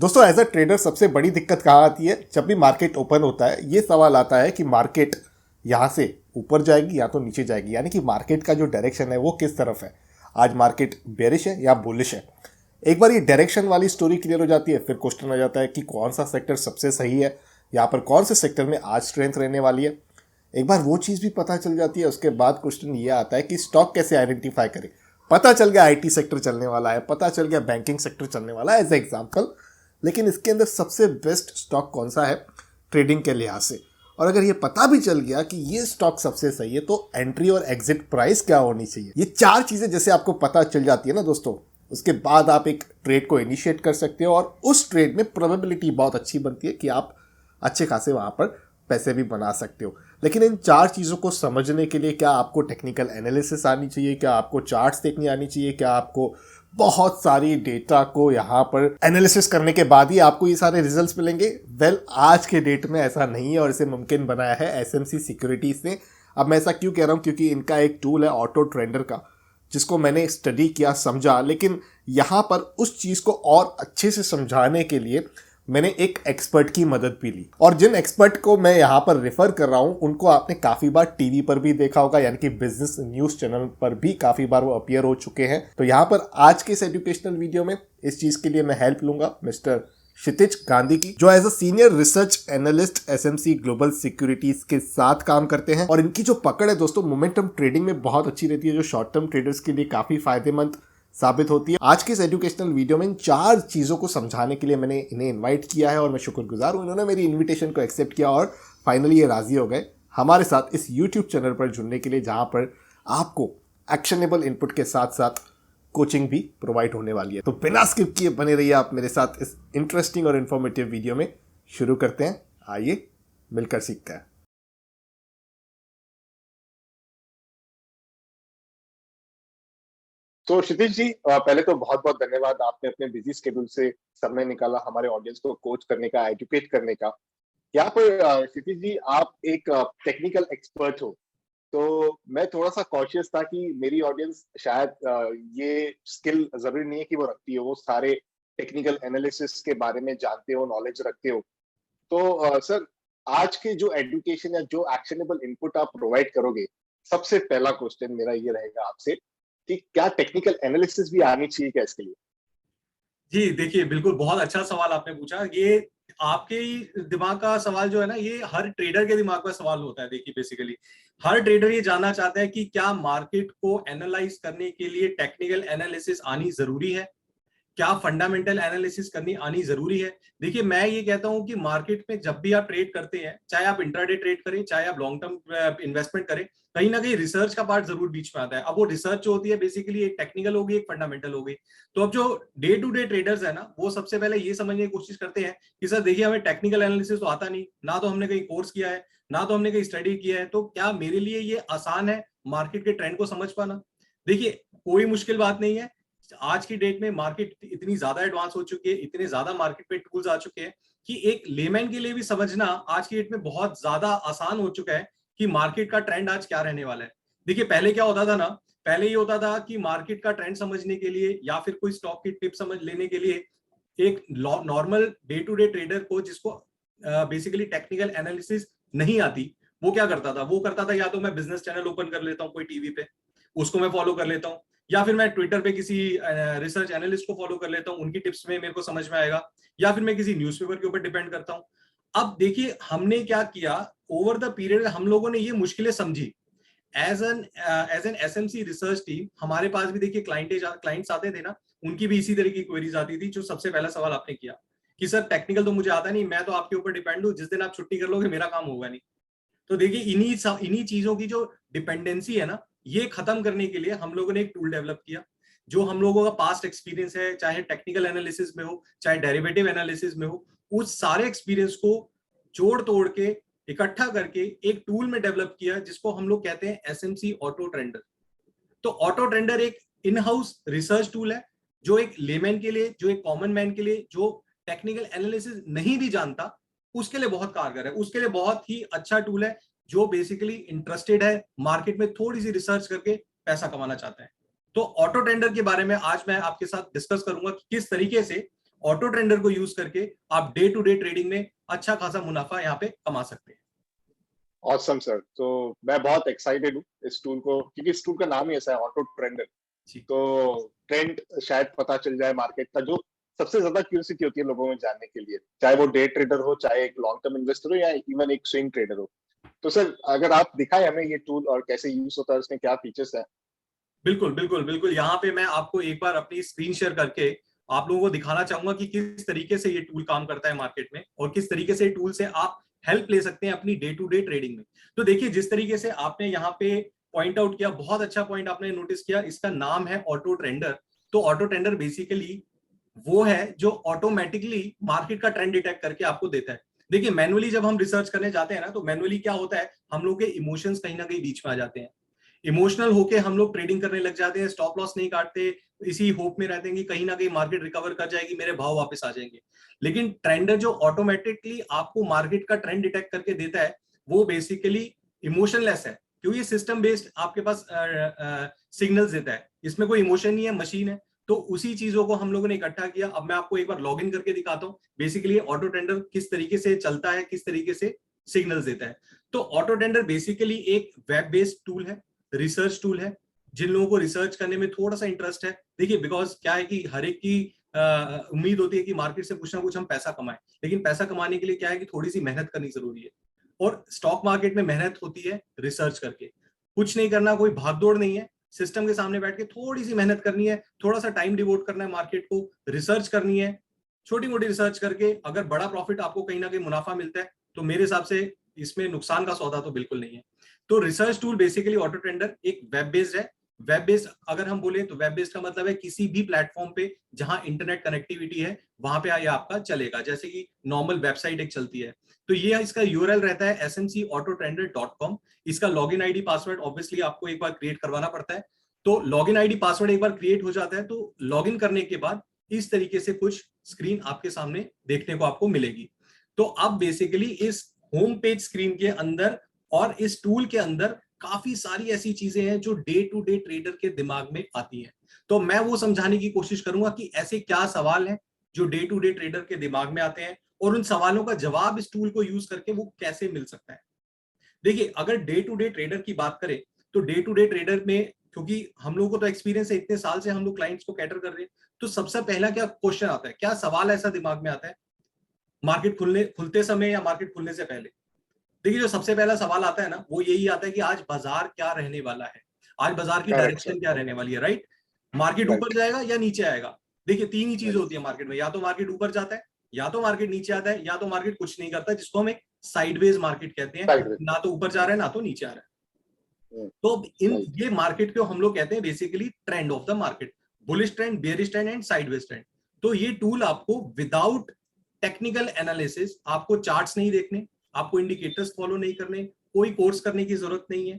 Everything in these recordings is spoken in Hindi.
दोस्तों एज अ ट्रेडर सबसे बड़ी दिक्कत कहाँ आती है? जब भी मार्केट ओपन होता है ये सवाल आता है कि मार्केट यहाँ से ऊपर जाएगी या तो नीचे जाएगी, यानी कि मार्केट का जो डायरेक्शन है वो किस तरफ है। आज मार्केट बेरिश है या बुलिश है। एक बार ये डायरेक्शन वाली स्टोरी क्लियर हो जाती है, फिर क्वेश्चन आ जाता है कि कौन सा सेक्टर सबसे सही है, यहाँ पर कौन से सेक्टर में आज स्ट्रेंथ रहने वाली है। एक बार वो चीज़ भी पता चल जाती है, उसके बाद क्वेश्चन ये आता है कि स्टॉक कैसे आइडेंटिफाई करें। पता चल गया आईटी सेक्टर चलने वाला है, पता चल गया बैंकिंग सेक्टर चलने वाला है एज ए एग्जाम्पल, लेकिन इसके अंदर सबसे बेस्ट स्टॉक कौन सा है ट्रेडिंग के लिहाज से। और अगर ये पता भी चल गया कि ये स्टॉक सबसे सही है तो एंट्री और एग्जिट प्राइस क्या होनी चाहिए। ये चार चीज़ें जैसे आपको पता चल जाती है ना दोस्तों, उसके बाद आप एक ट्रेड को इनिशिएट कर सकते हो और उस ट्रेड में प्रोबेबिलिटी बहुत अच्छी बनती है कि आप अच्छे खासे वहाँ पर पैसे भी बना सकते हो। लेकिन इन चार चीज़ों को समझने के लिए क्या आपको टेक्निकल एनालिसिस आनी चाहिए, क्या आपको चार्ट्स देखनी आनी चाहिए, क्या आपको बहुत सारी डेटा को यहाँ पर एनालिसिस करने के बाद ही आपको ये सारे रिजल्ट्स मिलेंगे? आज के डेट में ऐसा नहीं है और इसे मुमकिन बनाया है एसएमसी सिक्योरिटीज ने। अब मैं ऐसा क्यों कह रहा हूँ? क्योंकि इनका एक टूल है ऑटो ट्रेंडर का, जिसको मैंने स्टडी किया, समझा, लेकिन यहाँ पर उस चीज़ को और अच्छे से समझाने के लिए मैंने एक एक्सपर्ट की मदद भी ली। और जिन एक्सपर्ट को मैं यहाँ पर रेफर कर रहा हूँ उनको आपने काफ़ी बार टीवी पर भी देखा होगा, यानी कि बिजनेस न्यूज़ चैनल पर भी काफ़ी बार वो अपीयर हो चुके हैं। तो यहाँ पर आज के इस एजुकेशनल वीडियो में इस चीज़ के लिए मैं हेल्प लूंगा मिस्टर क्षितिज गांधी की, जो as a senior research analyst SMC global securities के साथ काम करते हैं। और इनकी जो पकड़ है दोस्तों मोमेंटम ट्रेडिंग में बहुत अच्छी रहती है, जो शॉर्ट टर्म ट्रेडर्स के लिए काफ़ी फायदेमंद साबित होती है। आज के इस एजुकेशनल वीडियो में इन चार चीज़ों को समझाने के लिए मैंने इन्हें इनवाइट किया है और मैं शुक्रगुजार हूँ, इन्होंने मेरी इनविटेशन को एक्सेप्ट किया और फाइनली ये राजी हो गए हमारे साथ इस यूट्यूब चैनल पर जुड़ने के लिए, जहाँ पर आपको एक्शनेबल इनपुट के साथ साथ कोचिंग भी प्रोवाइड होने वाली है। तो बिना स्किप किए बने रहिए आप मेरे साथ इस इंटरेस्टिंग और इन्फॉर्मेटिव वीडियो में। शुरू करते हैं, आइए मिलकर सीखते हैं। तो क्षितिज जी, पहले तो बहुत बहुत धन्यवाद, आपने अपने बिजी शेड्यूल से समय निकाला हमारे ऑडियंस को कोच करने का, एजुकेट करने का। यहाँ पर क्षितिज जी, आप एक टेक्निकल एक्सपर्ट हो, तो मैं थोड़ा सा कॉशियस था कि मेरी ऑडियंस शायद ये स्किल जरूरी नहीं है कि वो रखती हो, वो सारे टेक्निकल एनालिसिस के बारे में जानते हो, नॉलेज रखते हो। तो सर, आज के जो एजुकेशन या जो एक्शनेबल इनपुट आप प्रोवाइड करोगे, सबसे पहला क्वेश्चन मेरा ये रहेगा आपसे कि क्या टेक्निकल एनालिसिस भी आनी चाहिए क्या इसके लिए? जी, देखिए बिल्कुल बहुत अच्छा सवाल आपने पूछा। ये आपके ही दिमाग का सवाल जो है ना, ये हर ट्रेडर के दिमाग का सवाल होता है। देखिए बेसिकली हर ट्रेडर ये जानना चाहता है कि क्या मार्केट को एनालाइज करने के लिए टेक्निकल एनालिसिस आनी जरूरी है, क्या फंडामेंटल एनालिसिस करनी आनी जरूरी है। देखिए मैं ये कहता हूं कि मार्केट में जब भी आप ट्रेड करते हैं, चाहे आप इंट्राडे ट्रेड करें, चाहे आप लॉन्ग टर्म इन्वेस्टमेंट करें, कहीं ना कहीं रिसर्च का पार्ट जरूर बीच में आता है। अब वो रिसर्च जो होती है बेसिकली एक टेक्निकल होगी, एक फंडामेंटल होगी। तो अब जो डे टू डे ट्रेडर्स है ना, वो सबसे पहले ये समझने की कोशिश करते हैं कि सर देखिए हमें टेक्निकल एनालिसिस तो आता नहीं, ना तो हमने कहीं कोर्स किया है, ना तो हमने कहीं स्टडी किया है, तो क्या मेरे लिए ये आसान है मार्केट के ट्रेंड को समझ पाना? देखिए कोई मुश्किल बात नहीं है। आज की डेट में मार्केट इतनी ज्यादा एडवांस हो चुकी है, इतने ज्यादा मार्केट पे टूल्स आ चुके हैं कि एक लेमैन के लिए भी समझना आज की डेट में बहुत ज्यादा आसान हो चुका है कि मार्केट का ट्रेंड आज क्या रहने वाला है। देखिए पहले क्या होता था ना, पहले ये होता था कि मार्केट का ट्रेंड समझने के लिए या फिर कोई स्टॉक की टिप समझ लेने के लिए एक normal day to day trader को, जिसको बेसिकली टेक्निकल एनालिसिस नहीं आती, वो क्या करता था, वो करता था या तो मैं बिजनेस चैनल ओपन कर लेता हूँ कोई टीवी पे, उसको मैं फॉलो कर लेता हूँ, या फिर मैं ट्विटर पे किसी रिसर्च एनालिस्ट को फॉलो कर लेता हूँ, उनकी टिप्स में मेरे को समझ में आएगा, या फिर मैं किसी न्यूज़पेपर के ऊपर डिपेंड करता हूँ। अब देखिए हमने क्या किया, ओवर द पीरियड हम लोगों ने ये मुश्किलें समझी। As an SMC research team हमारे पास भी देखिए क्लाइंट्स आते थे ना, उनकी भी इसी तरह की क्वेरीज आती थी। जो सबसे पहला सवाल आपने किया कि सर टेक्निकल तो मुझे आता नहीं, मैं तो आपके ऊपर डिपेंड हूँ, जिस दिन आप छुट्टी कर लोगे मेरा काम होगा नहीं। तो देखिए इन्हीं चीजों की जो डिपेंडेंसी है ना, ये खत्म करने के लिए हम लोगों ने एक टूल डेवलप किया। जो हम लोगों का पास्ट एक्सपीरियंस है, चाहे टेक्निकल एनालिसिस में हो, चाहे डेरिवेटिव एनालिसिस में हो, उस सारे एक्सपीरियंस को जोड़ तोड़ के इकट्ठा करके एक टूल में डेवलप किया, जिसको हम लोग कहते हैं एसएमसी ऑटो ट्रेंडर। तो ऑटो ट्रेंडर एक इन हाउस रिसर्च टूल है, जो एक लेमैन के लिए, जो एक कॉमन मैन के लिए, जो टेक्निकल एनालिसिस नहीं भी जानता, उसके लिए बहुत कारगर है, उसके लिए बहुत ही अच्छा टूल है, जो बेसिकली इंटरेस्टेड है मार्केट में थोड़ी सी रिसर्च करके पैसा कमाना चाहता है। तो ऑटो ट्रेंडर के बारे में आज मैं आपके साथ डिस्कस करूंगा कि किस तरीके से ऑटो ट्रेंडर को यूज करके आप डे टू डे ट्रेडिंग में अच्छा खासा मुनाफा यहाँ पे कमा सकते हैं। ऑसम सर, तो मैं बहुत एक्साइटेड हूँ इस टूल को, क्योंकि इस टूल का नाम ही ऐसा है, ऑटो ट्रेंडर। तो ट्रेंड शायद पता चल जाए मार्केट का, जो सबसे ज्यादा क्यूरियोसिटी होती है लोगों में जानने के लिए, चाहे वो डे ट्रेडर हो, चाहे एक लॉन्ग टर्म इन्वेस्टर हो, या इवन एक स्विंग ट्रेडर हो। तो सर अगर आप दिखाए हमें ये टूल और कैसे यूज होता है, उसमें क्या फीचर्स हैं। बिल्कुल बिल्कुल बिल्कुल, यहाँ पे मैं आपको एक बार अपनी स्क्रीन शेयर करके आप लोगों को दिखाना चाहूंगा कि किस तरीके से ये टूल काम करता है मार्केट में, और किस तरीके से टूल से आप हेल्प ले सकते हैं अपनी डे टू डे ट्रेडिंग में। तो देखिए, जिस तरीके से आपने यहाँ पे पॉइंट आउट किया, बहुत अच्छा पॉइंट आपने नोटिस किया, इसका नाम है ऑटो ट्रेंडर। तो ऑटो ट्रेंडर बेसिकली वो है जो ऑटोमेटिकली मार्केट का ट्रेंड डिटेक्ट करके आपको देता है। देखिए, मैनुअली जब हम रिसर्च करने जाते हैं ना, तो मैनुअली क्या होता है, हम लोग के इमोशंस कहीं ना कहीं बीच में आ जाते हैं, इमोशनल होके हम लोग ट्रेडिंग करने लग जाते हैं, स्टॉप लॉस नहीं काटते, इसी होप में रहते हैं कि कहीं ना कहीं मार्केट रिकवर कर जाएगी, मेरे भाव वापस आ जाएंगे। लेकिन ट्रेंडर जो ऑटोमेटिकली आपको मार्केट का ट्रेंड डिटेक्ट करके देता है, वो बेसिकली इमोशनलेस है, क्योंकि ये सिस्टम बेस्ड आपके पास सिग्नल्स देता है, इसमें कोई इमोशन नहीं है, मशीन है। तो उसी चीजों को हम लोगों ने इकट्ठा किया। अब मैं आपको एक बार लॉग इन करके दिखाता हूँ बेसिकली ऑटो ट्रेंडर किस तरीके से चलता है, किस तरीके से सिग्नल्स देता है। तो ऑटो ट्रेंडर बेसिकली एक वेब बेस्ड टूल है, रिसर्च टूल है। जिन लोगों को रिसर्च करने में थोड़ा सा इंटरेस्ट है, देखिए बिकॉज क्या है कि हर एक की उम्मीद होती है कि मार्केट से कुछ ना कुछ हम पैसा कमाएं, लेकिन पैसा कमाने के लिए क्या है कि थोड़ी सी मेहनत करनी जरूरी है, और स्टॉक मार्केट में मेहनत होती है रिसर्च करके। कुछ नहीं करना, कोई भागदौड़ नहीं है, सिस्टम के सामने बैठ के थोड़ी सी मेहनत करनी है, थोड़ा सा टाइम डिवोट करना है मार्केट को, रिसर्च करनी है। छोटी मोटी रिसर्च करके अगर बड़ा प्रॉफिट आपको कहीं ना कहीं मुनाफा मिलता है, तो मेरे हिसाब से इसमें नुकसान का सौदा तो बिल्कुल नहीं है। तो research tool basically auto trender एक वेब बेस्ड है। वेब बेस्ड अगर हम बोले तो वेब बेस्ड का मतलब है किसी भी प्लेटफॉर्म पे जहां इंटरनेट कनेक्टिविटी है वहां पे ये आपका चलेगा, जैसे कि नॉर्मल वेबसाइट एक चलती है। तो ये इसका यूआरएल रहता है smcautotrendercom। इसका लॉगिन आईडी पासवर्ड ऑब्वियसली आपको एक बार क्रिएट करवाना पड़ता है। तो लॉगिन आईडी पासवर्ड एक बार क्रिएट हो जाता है, तो लॉगिन करने के बाद इस तरीके से कुछ स्क्रीन आपके सामने देखने को आपको मिलेगी। तो अब बेसिकली इस होम पेज स्क्रीन के अंदर और इस टूल के अंदर काफी सारी ऐसी चीजें हैं जो डे टू डे ट्रेडर के दिमाग में आती हैं। तो मैं वो समझाने की कोशिश करूंगा कि ऐसे क्या सवाल हैं जो डे टू डे ट्रेडर के दिमाग में आते हैं, और उन सवालों का जवाब इस टूल को यूज करके वो कैसे मिल सकता है। देखिए, अगर डे टू डे ट्रेडर की बात करें, तो डे टू डे ट्रेडर में क्योंकि हम लोगों को तो एक्सपीरियंस है, इतने साल से हम लोग क्लाइंट्स को कैटर कर रहे हैं, तो सबसे पहला क्या क्वेश्चन आता है, क्या सवाल ऐसा दिमाग में आता है मार्केट खुलते समय या मार्केट खुलने से पहले। देखिए, जो सबसे पहला सवाल आता है ना, वो यही आता है कि आज बाजार क्या रहने वाला है, आज बाजार की डायरेक्शन क्या रहने वाली है, राइट। मार्केट ऊपर जाएगा या नीचे आएगा। देखिए, तीन ही चीज होती है मार्केट में, या तो मार्केट ऊपर जाता है, या तो मार्केट नीचे आता है, या तो मार्केट कुछ नहीं करता, जिसको हम एक साइडवेज मार्केट कहते हैं, ना तो ऊपर जा रहा है ना तो नीचे आ रहा है। तो इन ये मार्केट को हम लोग कहते हैं basically trend of the market, bullish trend, bearish trend and sideways trend. तो ये टूल आपको विदाउट टेक्निकल एनालिसिस, आपको चार्ट्स नहीं देखने, आपको इंडिकेटर्स फॉलो नहीं करने, कोई कोर्स करने की जरूरत नहीं है।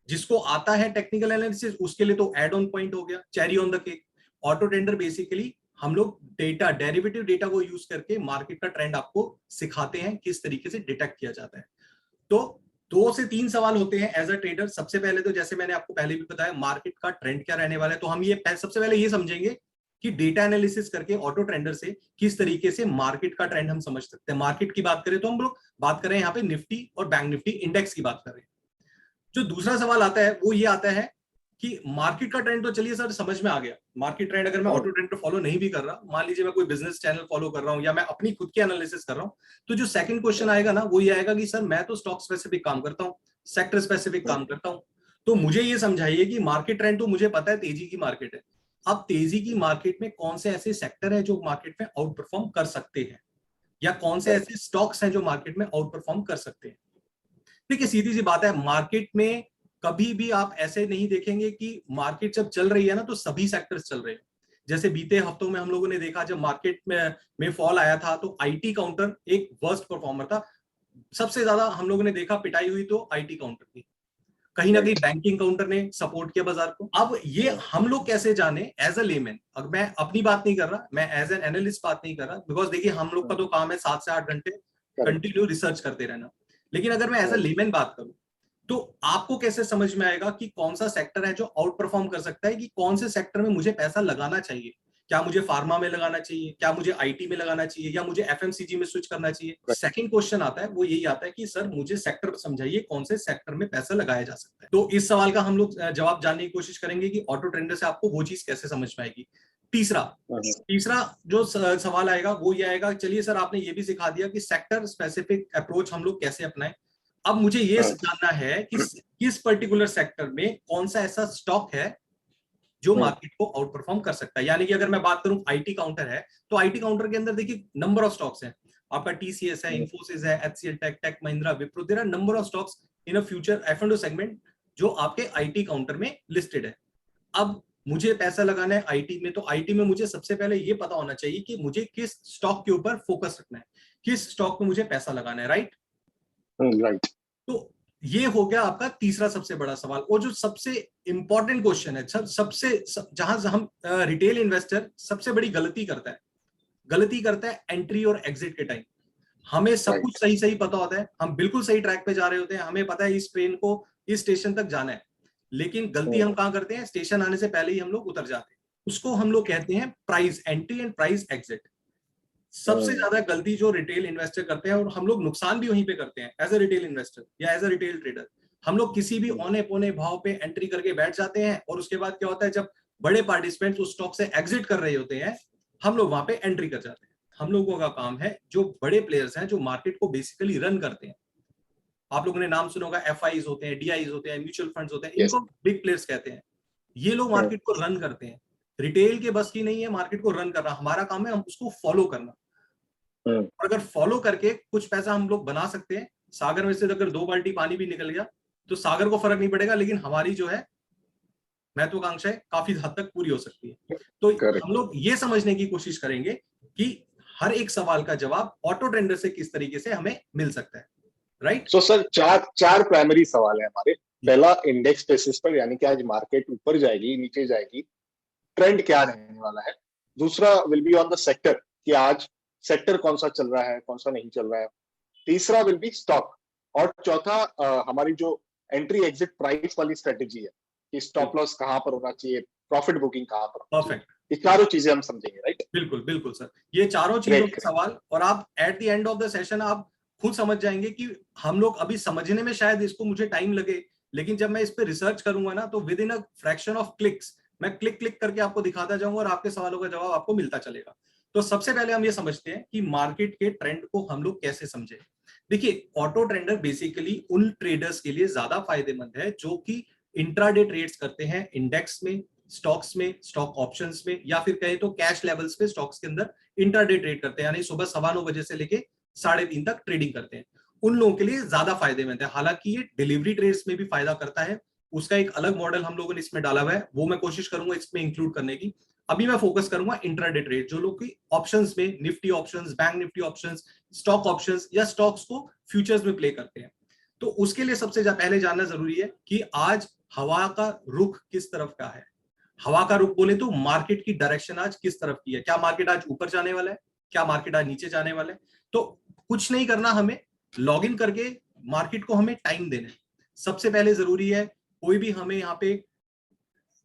जिसको आता है टेक्निकल एनालिसिस उसके लिए तो एड ऑन पॉइंट हो गया, cherry on the cake. Auto trender basically हम लोग डेटा, डेरिवेटिव डेटा को यूज करके मार्केट का ट्रेंड आपको सिखाते हैं किस तरीके से डिटेक्ट किया जाता है। तो 2 से 3 सवाल होते हैं एज अ ट्रेडर। सबसे पहले तो जैसे मैंने आपको पहले भी बताया, मार्केट का ट्रेंड क्या रहने वाला है। तो हम ये सबसे पहले ये समझेंगे कि डेटा एनालिसिस करके ऑटो ट्रेंडर से किस तरीके से मार्केट का ट्रेंड हम समझ सकते हैं। मार्केट की बात करें तो हम लोग बात कर रहे हैं यहाँ पे निफ्टी और बैंक निफ्टी इंडेक्स की बात कर रहे हैं। जो दूसरा सवाल आता है वो ये आता है कि मार्केट का ट्रेंड तो चलिए सर समझ में आ गया, मार्केट ट्रेंड अगर मैं ऑटो ट्रेंड को फॉलो नहीं भी कर रहा, मान लीजिए मैं कोई बिजनेस चैनल फॉलो कर रहा हूं या मैं अपनी खुद की एनालिसिस कर रहा हूं, तो जो सेकंड क्वेश्चन आएगा ना वो ये आएगा कि सर मैं तो स्टॉक स्पेसिफिक काम करता हूं, सेक्टर स्पेसिफिक काम करता हूं, तो मुझे ये समझाइए कि मार्केट ट्रेंड तो मुझे पता है तेजी की मार्केट है, अब तेजी की मार्केट में कौन से ऐसे सेक्टर है जो मार्केट में आउट परफॉर्म कर सकते हैं, या कौन से ऐसे स्टॉक्स हैं जो मार्केट में आउट परफॉर्म कर सकते हैं। देखिए, सीधी सी बात है, मार्केट में कभी भी आप ऐसे नहीं देखेंगे कि मार्केट जब चल रही है ना तो सभी सेक्टर्स चल रहे हैं। जैसे बीते हफ्तों में हम लोगों ने देखा, जब मार्केट में फॉल आया था तो आईटी काउंटर एक वर्स्ट परफॉर्मर था, सबसे ज्यादा हम लोगों ने देखा पिटाई हुई तो आईटी काउंटर की, कहीं ना कहीं बैंकिंग काउंटर ने सपोर्ट किया बाजार को। अब ये हम लोग कैसे जाने एज अ लेमैन, अब मैं अपनी बात नहीं कर रहा, मैं एज एन एनालिस्ट बात नहीं कर रहा, बिकॉज देखिए हम लोग का तो काम है 7 से 8 घंटे कंटिन्यू रिसर्च करते रहना। लेकिन अगर मैं एज अ लेमैन बात करूं तो आपको कैसे समझ में आएगा कि कौन सा सेक्टर है जो आउट परफॉर्म कर सकता है, कि कौन से सेक्टर में मुझे पैसा लगाना चाहिए, क्या मुझे फार्मा में लगाना चाहिए, क्या मुझे आईटी में लगाना चाहिए, या मुझे एफएमसीजी में स्विच करना चाहिए। सेकंड क्वेश्चन आता है, वो यही आता है कि सर मुझे सेक्टर समझाइए, कौन से सेक्टर में पैसा लगाया जा सकता है। तो इस सवाल का हम लोग जवाब जानने की कोशिश करेंगे कि ऑटो ट्रेडर से आपको वो चीज कैसे समझ में आएगी। तीसरा जो सवाल आएगा वो ये आएगा, चलिए सर आपने ये भी सिखा दिया कि सेक्टर स्पेसिफिक अप्रोच हम लोग कैसे अपनाएं। अब मुझे ये जानना है कि किस पर्टिकुलर सेक्टर में कौन सा ऐसा स्टॉक है जो मार्केट को आउट परफॉर्म कर सकता है। यानी कि अगर मैं बात करूं आईटी काउंटर है, तो आईटी काउंटर के अंदर देखिए नंबर ऑफ स्टॉक्स हैं, आपका टीसीएस है, इंफोसिस है, HCL Tech, Tech Mahindra, Wipro, there are number of stocks in a future F&O segment जो आपके आईटी काउंटर में लिस्टेड है। अब मुझे पैसा लगाना है आईटी में, तो आईटी में मुझे सबसे पहले ये पता होना चाहिए कि मुझे किस स्टॉक के ऊपर फोकस रखना है, किस स्टॉक में मुझे पैसा लगाना है। राइट। तो ये हो गया आपका तीसरा सबसे बड़ा सवाल। और जो सबसे इंपॉर्टेंट क्वेश्चन है, जहां हम रिटेल इन्वेस्टर सबसे बड़ी गलती करता है एंट्री और एग्जिट के टाइम। हमें सब कुछ सही सही पता होता है, हम बिल्कुल सही ट्रैक पे जा रहे होते हैं, हमें पता है इस ट्रेन को इस स्टेशन तक जाना है, लेकिन गलती हम कहां करते हैं, स्टेशन आने से पहले ही हम लोग उतर जाते हैं। उसको हम लोग कहते हैं price entry and price exit. सबसे ज्यादा गलती जो रिटेल इन्वेस्टर करते हैं, और हम लोग नुकसान भी वहीं पे करते हैं एज अ रिटेल इन्वेस्टर या एज अ रिटेल ट्रेडर। हम लोग किसी भी औने पौने भाव पे एंट्री करके बैठ जाते हैं, और उसके बाद क्या होता है, जब बड़े पार्टिसिपेंट्स उस स्टॉक से एग्जिट कर रहे होते हैं, हम लोग वहां पे एंट्री कर जाते हैं। हम लोगों का काम है, जो बड़े प्लेयर्स हैं जो मार्केट को बेसिकली रन करते हैं, आप लोगों ने नाम सुना होगा, एफआईज होते हैं, डीआईज होते हैं, म्यूचुअल फंड्स होते हैं, इनको बिग प्लेयर्स कहते हैं। ये लोग मार्केट को रन करते हैं। रिटेल के बस की नहीं है मार्केट को रन करना, हमारा काम है हम उसको फॉलो करना। और अगर फॉलो करके कुछ पैसा हम लोग बना सकते हैं, सागर में से अगर 2 बाल्टी पानी भी निकल गया तो सागर को फर्क नहीं पड़ेगा, लेकिन हमारी जो है महत्वाकांक्षाएं काफी हद तक पूरी हो सकती है। तो हम लोग ये समझने की कोशिश करेंगे कि हर एक सवाल का जवाब ऑटो ट्रेडर से किस तरीके से हमें मिल सकता है। राइट। सो सर चार प्राइमरी सवाल है हमारे। पहला, इंडेक्स बेसिस पर, यानी कि आज मार्केट ऊपर जाएगी नीचे जाएगी, ट्रेंड क्या रहने वाला है। दूसरा will be on the sector, कि आज सेक्टर कौन सा चल रहा है, कौन सा नहीं चल रहा है। तीसरा विल बी स्टॉक, और चौथा हमारी जो एंट्री एग्जिट प्राइस वाली स्ट्रेटेजी है, कि स्टॉप लॉस कहां पर होना चाहिए, प्रॉफिट बुकिंग कहां पर। परफेक्ट। ये चारों चीजें हम समझेंगे। राइट। बिल्कुल बिल्कुल सर, ये चारों चीजों के सवाल, और आप eight the end of the session आप खुद समझ जाएंगे कि हम लोग अभी समझने में शायद इसको मुझे टाइम लगे, लेकिन जब मैं इस पे रिसर्च करूंगा ना, तो with in a fraction of clicks मैं क्लिक करके आपको दिखाता जाऊंगा, और आपके सवालों का जवाब आपको मिलता चलेगा। तो सबसे पहले हम ये समझते हैं कि मार्केट के ट्रेंड को हम लोग कैसे समझे। देखिए, ऑटो ट्रेडर बेसिकली उन ट्रेडर्स के लिए ज्यादा फायदेमंद है जो कि इंट्राडे ट्रेड्स करते हैं इंडेक्स में, स्टॉक्स में, स्टॉक ऑप्शंस में, या फिर कहें तो कैश लेवल्स पे स्टॉक्स के अंदर इंट्राडे ट्रेड करते हैं, यानी सुबह 9:15 बजे से लेके 3:30 तक ट्रेडिंग करते हैं। उन लोगों के लिए ज्यादा फायदेमंद है। हालांकि ये डिलीवरी ट्रेड्स में भी फायदा करता है, उसका एक अलग मॉडल हम लोगों ने इसमें डाला हुआ है, वो मैं कोशिश करूंगा इसमें इंक्लूड करने की। अभी मैं फोकस करूंगा इंट्राडे ट्रेड, जो लोग की ऑप्शंस में, Nifty options, bank Nifty options, stock options या स्टॉक्स को फ्यूचर्स में प्ले करते हैं। तो उसके लिए सबसे पहले जानना जरूरी है कि आज हवा का रुख किस तरफ का है। हवा का रुख बोले तो मार्केट की डायरेक्शन आज किस तरफ की है, क्या मार्केट आज ऊपर जाने वाला है, क्या मार्केट आज नीचे जाने वाला है। तो कुछ नहीं करना, हमें लॉग इन करके मार्केट को हमें टाइम देना है। सबसे पहले जरूरी है, कोई भी हमें यहाँ पे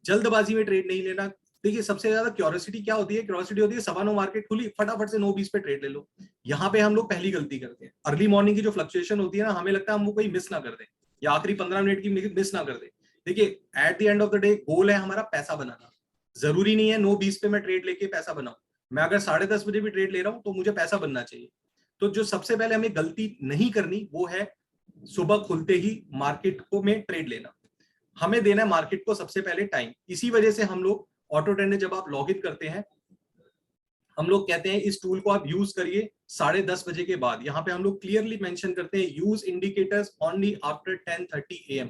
जल्दबाजी में ट्रेड नहीं लेना। देखिए, सबसे ज्यादा क्यूरियोसिटी क्या होती है, क्यूरियोसिटी होती है 9:15 मार्केट खुली, फटाफट से 9:20 पे ट्रेड ले लो। यहाँ पे हम लोग पहली गलती करते हैं। अर्ली मॉर्निंग की जो फ्लक्चुएशन होती है ना, हमें लगता है हम वो कोई मिस ना कर दें, या आखिरी 15 मिनट की मिस ना कर दें। देखिए, at the end of the day goal है हमारा पैसा बनाना। जरूरी नहीं है 9:20 पे मैं ट्रेड लेके पैसा बनाऊं, मैं अगर 10:30 बजे भी ट्रेड ले रहा हूं तो मुझे पैसा बनना चाहिए। तो जो सबसे पहले हमें गलती नहीं करनी, वो है सुबह खुलते ही मार्केट को में ट्रेड लेना। हमें देना है मार्केट को सबसे पहले टाइम। इसी वजह से हम लोग ऑटो ट्रेडर जब आप लॉग इन करते हैं, हम लोग कहते हैं इस टूल को आप यूज करिए 10:30 बजे के बाद। यहाँ पे हम लोग क्लियरली मेंशन करते हैं, use indicators only after 10:30 AM।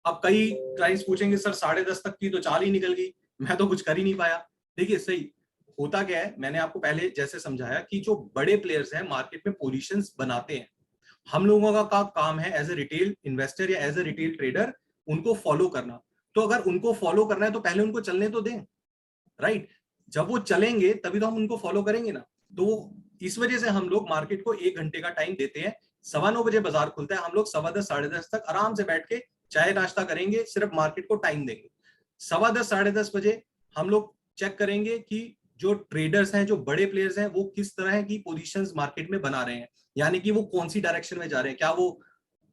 अब कई क्लाइंट्स पूछेंगे सर 10:30 तक की तो चाल ही निकल गई, मैं तो कुछ कर ही नहीं पाया। देखिए, सही होता क्या है, मैंने आपको पहले जैसे समझाया कि जो बड़े प्लेयर्स हैं मार्केट में पोजीशंस बनाते हैं, हम लोगों का काम है एज ए रिटेल इन्वेस्टर या एज ए रिटेल ट्रेडर उनको फॉलो करना। तो अगर उनको फॉलो करना है तो पहले उनको चलने तो दें। राइट। जब वो चलेंगे तभी तो हम उनको फॉलो करेंगे ना। तो इस वजह से हम लोग मार्केट को 1 घंटे का टाइम देते हैं। 9:15 बजे बाजार खुलता है, हम लोग 10:15 10:30 तक आराम से बैठ के चाय नाश्ता करेंगे, सिर्फ मार्केट को टाइम देंगे। 10:15 10:30 बजे हम लोग चेक करेंगे कि जो ट्रेडर्स हैं, जो बड़े प्लेयर्स हैं, वो किस तरह की पोजीशंस मार्केट में बना रहे हैं, यानी कि वो कौन सी डायरेक्शन में जा रहे हैं, क्या वो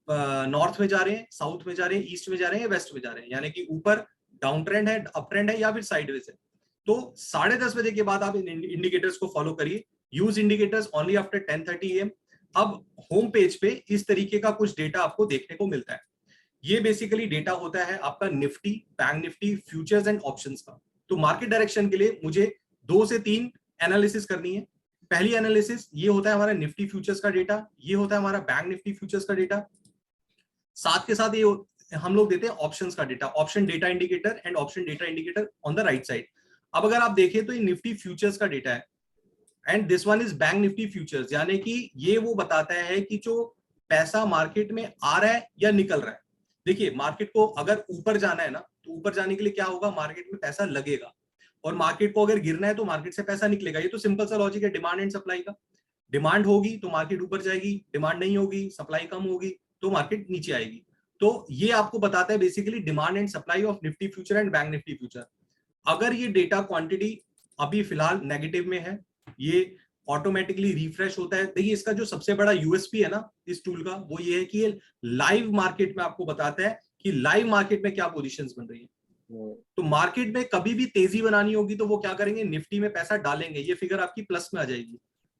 नॉर्थ में जा रहे हैं, साउथ में जा रहे हैं, ईस्ट में जा रहे हैं या वेस्ट में जा रहे हैं, यानी कि ऊपर डाउन ट्रेंड है, अप ट्रेंड है या फिर साइडवेज है। तो 10:30 बजे के बाद आप इन इंडिकेटर्स को फॉलो करिए। Use indicators only after 10:30 AM। अब होम पेज पे इस तरीके का कुछ डेटा आपको देखने को मिलता है। ये बेसिकली डेटा होता है आपका Nifty, bank Nifty, futures and options का। तो मार्केट डायरेक्शन के लिए मुझे 2 से 3 एनालिसिस करनी है। पहली एनालिसिस ये होता है हमारा निफ्टी फ्यूचर्स का डेटा, ये होता है हमारा बैंक निफ्टी फ्यूचर्स का डेटा। साथ के साथ ये हम लोग देते हैं ऑप्शंस का data, option data indicator and option data indicator on the right side. अब अगर आप देखें तो ये निफ्टी फ्यूचर्स का डेटा है and this one is bank Nifty futures, यानी कि ये वो बताता है कि जो पैसा मार्केट में आ रहा है या निकल रहा है। देखिए मार्केट को अगर ऊपर जाना है ना, तो ऊपर जाने के लिए क्या होगा, मार्केट में पैसा लगेगा, और मार्केट को अगर गिरना है तो मार्केट से पैसा निकलेगा। ये तो सिंपल सा लॉजिक है डिमांड एंड सप्लाई का। डिमांड होगी तो मार्केट ऊपर जाएगी, डिमांड नहीं होगी, सप्लाई कम होगी तो मार्केट नीचे आएगी। तो ये आपको बताता है basically demand and supply of Nifty future and bank Nifty future. अगर ये डेटा क्वांटिटी अभी फिलहाल नेगेटिव में है, ये ऑटोमेटिकली रिफ्रेश होता है। देखिए इसका जो सबसे बड़ा यूएसपी है ना इस टूल का, वो ये है कि ये लाइव मार्केट में आपको बताता है कि लाइव मार्केट में क्या पोजीशंस बन रही है। तो मार्केट में कभी भी तेजी बनानी होगी तो वो क्या करेंगे, निफ्टी में पैसा डालेंगे, ये फिगर आपकी प्लस में आ जाएगी।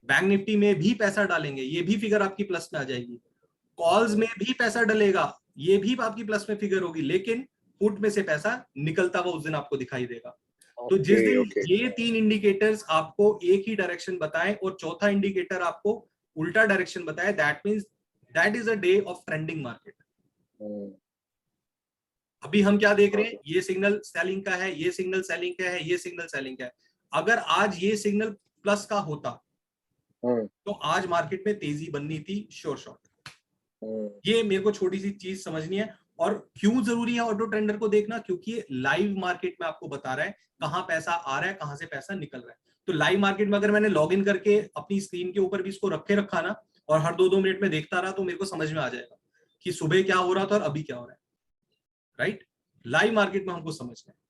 बैंक निफ्टी में भी पैसा डालेंगे, ये भी फिगर आपकी प्लस में आ जाएगी। कॉल्स में भी पैसा डलेगा, ये भी आपकी प्लस में फिगर होगी, लेकिन पुट में से पैसा निकलता हुआ उस दिन आपको दिखाई देगा। तो जिस दिन ये 3 इंडिकेटर्स आपको एक ही डायरेक्शन बताएं और चौथा इंडिकेटर आपको उल्टा डायरेक्शन बताए, that means that is a day of trending market. अभी हम क्या देख रहे हैं, ये सिग्नल सेलिंग का है, ये सिग्नल सेलिंग का है, ये सिग्नल सेलिंग का है। अगर आज ये सिग्नल प्लस का होता तो आज मार्केट में तेजी बननी थी श्योर शॉट। ये मेरे को छोटी सी चीज समझनी है। और क्यों जरूरी है ऑटो ट्रेंडर को देखना, क्योंकि ये लाइव मार्केट में आपको बता रहा है कहां पैसा आ रहा है, कहां से पैसा निकल रहा है। तो लाइव मार्केट में अगर मैंने लॉग इन करके अपनी स्क्रीन के ऊपर भी इसको रखा ना, और हर 2-2 मिनट में देखता रहा, तो मेरे को समझ में आ जाएगा कि सुबह क्या हो रहा था और अभी क्या हो रहा है। राइट, लाइव मार्केट में हमको समझना है।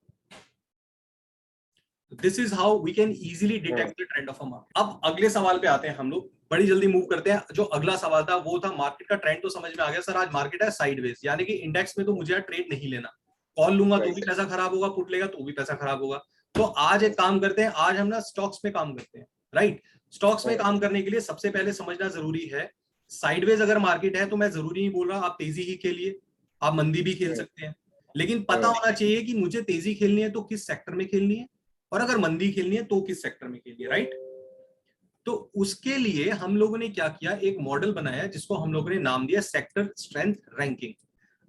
This is how we can easily detect the trend of a market. अब अगले सवाल पे आते हैं हम लोग, बड़ी जल्दी मूव करते हैं। जो अगला सवाल था वो था मार्केट का ट्रेंड तो समझ में आ गया सर, आज मार्केट है साइडवेज, यानी कि इंडेक्स में तो मुझे ट्रेड नहीं लेना, कॉल लूंगा तो भी पैसा खराब होगा, पुट लेगा तो भी पैसा खराब होगा। तो आज एक काम करते हैं, आज हम ना स्टॉक्स में काम करते हैं। राइट, स्टॉक्स में काम करने के लिए सबसे पहले समझना जरूरी है, साइडवेज अगर मार्केट है तो मैं जरूरी नहीं बोल रहा आप तेजी ही खेलिए, आप मंदी भी खेल सकते हैं, लेकिन पता होना चाहिए कि मुझे तेजी खेलनी है तो किस सेक्टर में खेलनी है, और अगर मंदी खेलनी है तो किस सेक्टर में खेलनी है। राइट, तो उसके लिए हम लोगों ने क्या किया, एक मॉडल बनाया जिसको हम लोगों ने नाम दिया sector strength ranking.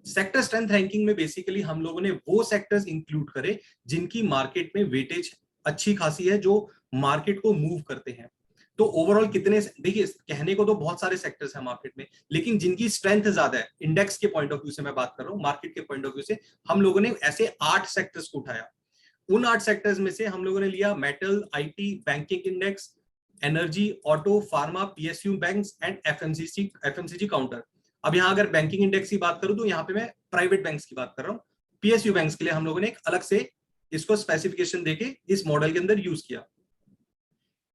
Sector strength ranking में बेसिकली हम लोगों ने वो सेक्टर्स इंक्लूड करे जिनकी मार्केट में वेटेज अच्छी खासी है, जो मार्केट को मूव करते हैं। तो ओवरऑल कितने, देखिए कहने को तो बहुत सारे सेक्टर्स हैं मार्केट में, लेकिन जिनकी स्ट्रेंथ ज्यादा है, इंडेक्स के पॉइंट ऑफ व्यू से मैं बात कर रहा हूँ, मार्केट के पॉइंट ऑफ व्यू से हम लोगों ने ऐसे 8 सेक्टर्स को उठाया। उन 8 सेक्टर्स में से हम लोगों ने लिया metal, IT, banking index, energy, auto, pharma, PSU banks and FMCG counter. अब यहाँ अगर बैंकिंग इंडेक्स की बात करूं तो यहाँ पे मैं प्राइवेट बैंक्स की बात कर रहा हूँ। पीएसयू बैंक्स के लिए हम लोगों ने एक अलग से इसको स्पेसिफिकेशन देके इस मॉडल के अंदर यूज किया।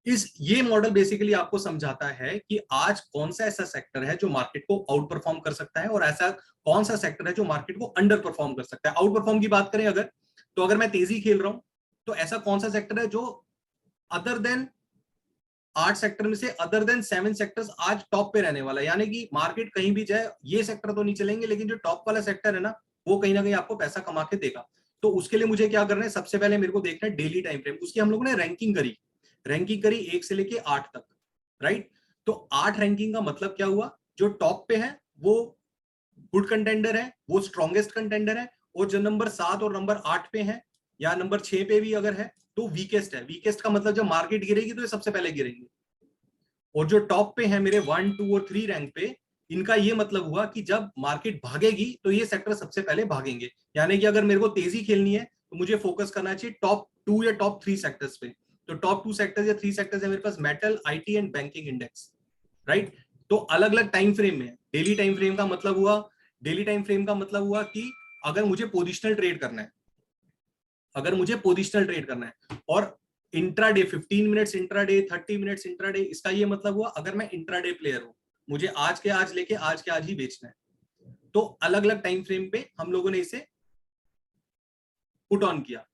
ये मॉडल बेसिकली आपको समझाता है कि आज कौन सा ऐसा सेक्टर है जो मार्केट को आउट परफॉर्म कर सकता है, और ऐसा कौन सा सेक्टर है जो मार्केट को अंडर परफॉर्म कर सकता है। आउट परफॉर्म की बात करें अगर, तो अगर मैं तेजी खेल रहा हूं तो ऐसा कौन सा सेक्टर है जो अदर देन 8 सेक्टर में से अदर देन 7 सेक्टर्स आज टॉप पे रहने वाला है, यानी कि मार्केट कहीं भी जाए ये सेक्टर तो नहीं चलेंगे, लेकिन जो टॉप वाला सेक्टर है ना, वो कहीं ना कहीं आपको पैसा कमा के देगा। तो उसके लिए मुझे क्या करना है, सबसे पहले मेरे को देखना है डेली टाइम फ्रेम। उसकी हम लोगों ने रैंकिंग करी 1 से लेके 8 तक। राइट, तो 8 रैंकिंग का मतलब क्या हुआ, जो टॉप पे है वो गुड कंटेंडर है, वो स्ट्रॉन्गेस्ट कंटेंडर है, और जो नंबर 7 और नंबर 8 पे है या नंबर 6 पे भी अगर है तो वीकेस्ट है। वीकेस्ट का मतलब जब मार्केट गिरेगी तो ये सबसे पहले गिरेंगे। और जो टॉप पे है मेरे 1, 2 और 3 रैंक पे, इनका ये मतलब हुआ कि जब मार्केट भागेगी तो ये सेक्टर सबसे पहले भागेंगे। यानी कि अगर मेरे को तेजी खेलनी है तो मुझे फोकस करना चाहिए टॉप 2 या टॉप 3 सेक्टर्स पे। तो टॉप 2 सेक्टर्स या 3 सेक्टर्स है मेरे पास metal, IT and banking index. Right, तो अलग अलग टाइम फ्रेम में। डेली टाइम फ्रेम का मतलब हुआ कि अगर मुझे पोजिशनल ट्रेड करना है, अगर मुझे पोजिशनल ट्रेड करना है। और intraday 15 minutes intraday, 30 minutes intraday, इसका ये मतलब हुआ अगर मैं इंट्राडे प्लेयर हूं, मुझे आज के आज लेके आज के आज ही बेचना है, तो अलग अलग टाइम फ्रेम पे हम लोगों ने इसे पुट ऑन किया।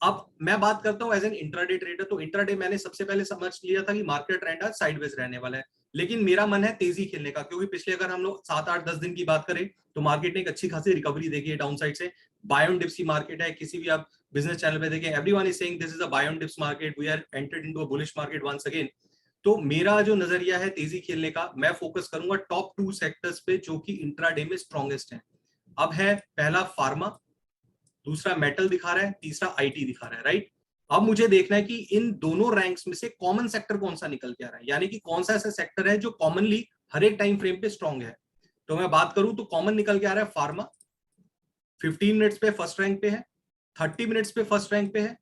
अब मैं बात करता हूं एज एन इंट्राडे ट्रेडर, तो इंट्राडे मैंने सबसे पहले समझ लिया था कि मार्केट ट्रेंड आज साइडवेज रहने वाला है, लेकिन मेरा मन है तेजी खेलने का, क्योंकि पिछले अगर हम लोग 7, 8, 10 दिन की बात करें तो मार्केट ने एक अच्छी खासी रिकवरी देखी है डाउन साइड से। बाय ऑन डिप्स की मार्केट है, किसी भी आप बिजनेस चैनल पे देखें, everyone is saying this is a buy on dips market, we are entered into a bullish market once again. तो मेरा जो नजरिया है तेजी खेलने का, मैं फोकस करूंगा टॉप 2 सेक्टर्स पे जो कि इंट्राडे में स्ट्रॉन्गेस्ट है। अब है पहला फार्मा, दूसरा मेटल दिखा रहा है, तीसरा आईटी दिखा रहा है, राइट। अब मुझे देखना है कि इन दोनों रैंक्स में से कॉमन सेक्टर कौन सा निकल के आ रहा है, यानी कि कौन सा ऐसा सेक्टर है जो कॉमनली हर एक टाइम फ्रेम पे स्ट्रॉन्ग है। तो मैं बात करूं तो कॉमन निकल के आ रहा है फार्मा, 15 मिनट्स पे फर्स्ट रैंक पे है, 30 मिनट्स पे फर्स्ट रैंक पे है,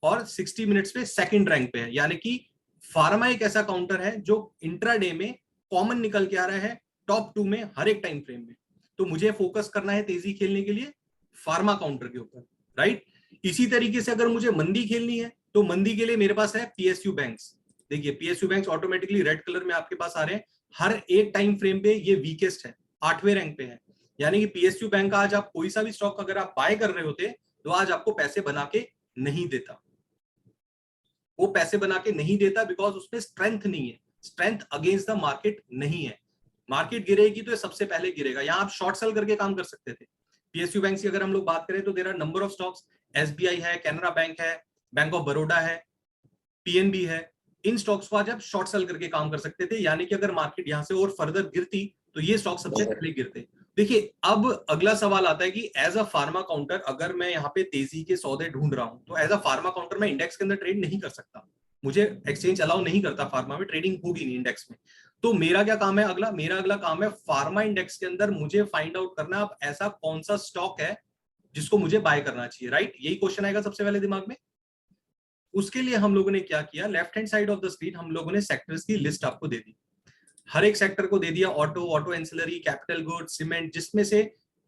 और 60 मिनट्स पे सेकंड रैंक पे है। यानी कि फार्मा एक ऐसा काउंटर है जो इंट्राडे में कॉमन निकल के आ रहा है टॉप 2 में हर एक टाइम फ्रेम में। तो मुझे फोकस करना है तेजी खेलने के लिए फार्मा काउंटर के ऊपर, राइट। इसी तरीके से अगर मुझे मंदी खेलनी है तो मंदी के लिए मेरे पास है पीएसयू बैंक्स। देखिए PSU banks automatically red colour में आपके पास आ रहे हैं, हर एक टाइम फ्रेम पे ये वीकेस्ट है, 8वें रैंक पे है। यानी कि पीएसयू बैंक का आज आप कोई सा भी स्टॉक अगर आप बाय कर रहे होते तो आज आपको पैसे बना के नहीं देता, वो पैसे बना के नहीं देता बिकॉज उसमें स्ट्रेंथ नहीं है, स्ट्रेंथ अगेंस्ट द मार्केट नहीं है। मार्केट गिरेगी तो ये सबसे पहले गिरेगा। यहां आप शॉर्ट सेल करके काम कर सकते थे। पीएसयू बैंक की अगर हम लोग बात करें तो there are number of stocks, SBI है, कैनरा बैंक है, बैंक ऑफ बड़ौदा है, पीएनबी है। इन स्टॉक्स को आज आप शॉर्ट सेल करके काम कर सकते थे, यानी कि अगर मार्केट यहां से और फर्दर गिरती तो ये स्टॉक सबसे पहले गिरते। देखिए अब अगला सवाल आता है कि एज अ फार्मा काउंटर अगर मैं यहाँ पे तेजी के सौदे ढूंढ रहा हूं तो एज अ फार्मा काउंटर मैं इंडेक्स के अंदर ट्रेड नहीं कर सकता, मुझे एक्सचेंज अलाउ नहीं करता, फार्मा में ट्रेडिंग होगी नहीं इंडेक्स में। तो मेरा क्या काम है अगला, मेरा अगला काम है फार्मा इंडेक्स के अंदर मुझे फाइंड आउट करना अब ऐसा कौन सा स्टॉक है जिसको मुझे बाय करना चाहिए, राइट। यही क्वेश्चन आएगा सबसे पहले दिमाग में। उसके लिए हम लोगों ने क्या किया, left hand side of the screen हम लोगों ने सेक्टर्स की लिस्ट आपको दे दी, हर एक सेक्टर को दे दिया, auto, auto ancillary, capital goods, cement, जिसमें से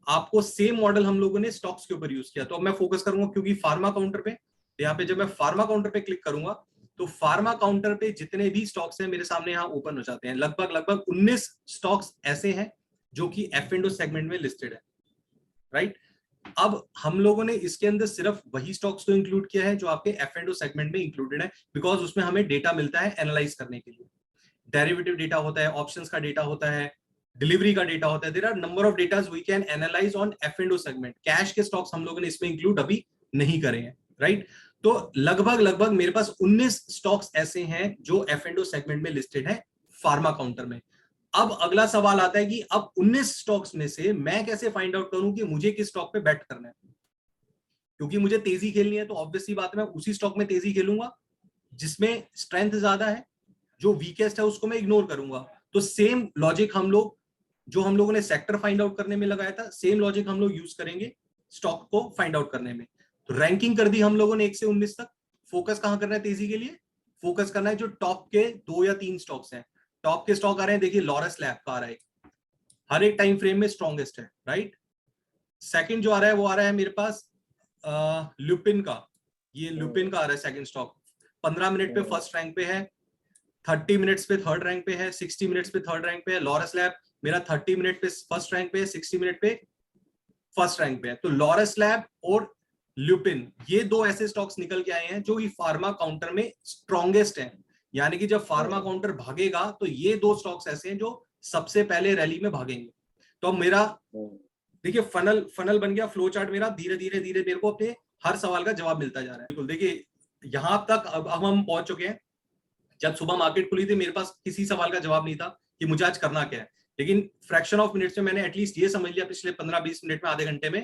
आपको सेम मॉडल हम लोगों ने स्टॉक्स के ऊपर यूज किया। तो अब मैं फोकस करूंगा क्योंकि फार्मा काउंटर पे, यहाँ पे जब मैं फार्मा काउंटर पे क्लिक करूंगा तो फार्मा काउंटर पे जितने भी स्टॉक्स हैं मेरे सामने यहाँ ओपन हो जाते हैं। लगभग 19 स्टॉक्स ऐसे हैं जो कि एफ एंड ओ सेगमेंट में लिस्टेड है, राइट। अब हम लोगों ने इसके अंदर सिर्फ वही स्टॉक्स को इंक्लूड किया है जो आपके एफ एंड ओ सेगमेंट में इंक्लूडेड है, बिकॉज उसमें हमें डेटा मिलता है एनालाइज करने के लिए। डेरिवेटिव डेटा होता है, ऑप्शंस का डेटा होता है, डिलीवरी का डेटा होता है, there are number of datas we can analyse on F and O segment. Cash के स्टॉक्स हम लोगों ने इसमें इंक्लूड अभी नहीं करे हैं, राइट। तो लगभग मेरे पास 19 स्टॉक्स ऐसे हैं जो एफ एंड ओ सेगमेंट में लिस्टेड है फार्मा काउंटर में। अब अगला सवाल आता है कि अब 19 स्टॉक्स में से मैं कैसे फाइंड आउट करूं कि मुझे किस स्टॉक पे बेट करना है, क्योंकि मुझे तेजी खेलनी है तो ऑब्वियसली बात है मैं उसी स्टॉक में तेजी खेलूंगा जिसमें स्ट्रेंथ ज्यादा है, जो वीकेस्ट है उसको मैं इग्नोर करूंगा। तो सेम लॉजिक हम लोग जो हम लोगों ने सेक्टर फाइंड आउट करने में लगाया था, सेम लॉजिक हम लोग यूज करेंगे स्टॉक को फाइंड आउट करने में। तो रैंकिंग कर दी हम लोगों ने 1 से 19 तक। फोकस कहां करना है तेजी के लिए, फोकस करना है जो टॉप के 2 या 3 स्टॉक्स हैं। टॉप के स्टॉक आ रहे हैं, देखिए लॉरस लैब का आ रहा है, हर एक टाइम फ्रेम में स्ट्रॉन्गेस्ट है, राइट। सेकंड जो आ रहा है वो आ रहा है मेरे पास लुपिन का, ये लुपिन का आ रहा है सेकंड स्टॉक, 15 मिनट पे फर्स्ट रैंक पे है, 30 मिनट्स पे थर्ड रैंक पे है, 60 मिनट्स पे थर्ड रैंक पे है। लॉरस लैब मेरा 30 मिनट पे फर्स्ट रैंक पे है, 60 मिनट पे फर्स्ट रैंक पे है। तो लॉरस लैब और ल्यूपिन ये 2 ऐसे स्टॉक्स निकल के आए हैं जो कि फार्मा काउंटर में स्ट्रॉन्गेस्ट हैं, यानी कि जब फार्मा काउंटर भागेगा तो ये 2 स्टॉक्स ऐसे हैं जो सबसे पहले रैली में भागेंगे। तो अब मेरा देखिए फनल बन गया, फ्लो चार्ट मेरा धीरे धीरे मेरे को अपने हर सवाल का जवाब मिलता जा रहा है। बिल्कुल देखिए यहां तक अब हम पहुंच चुके हैं। जब सुबह मार्केट खुली थी मेरे पास किसी सवाल का जवाब नहीं था कि मुझे आज करना क्या है, लेकिन फ्रैक्शन ऑफ मिनट्स में मैंने एटलीस्ट ये समझ लिया पिछले 15-20 मिनट में, आधे घंटे में,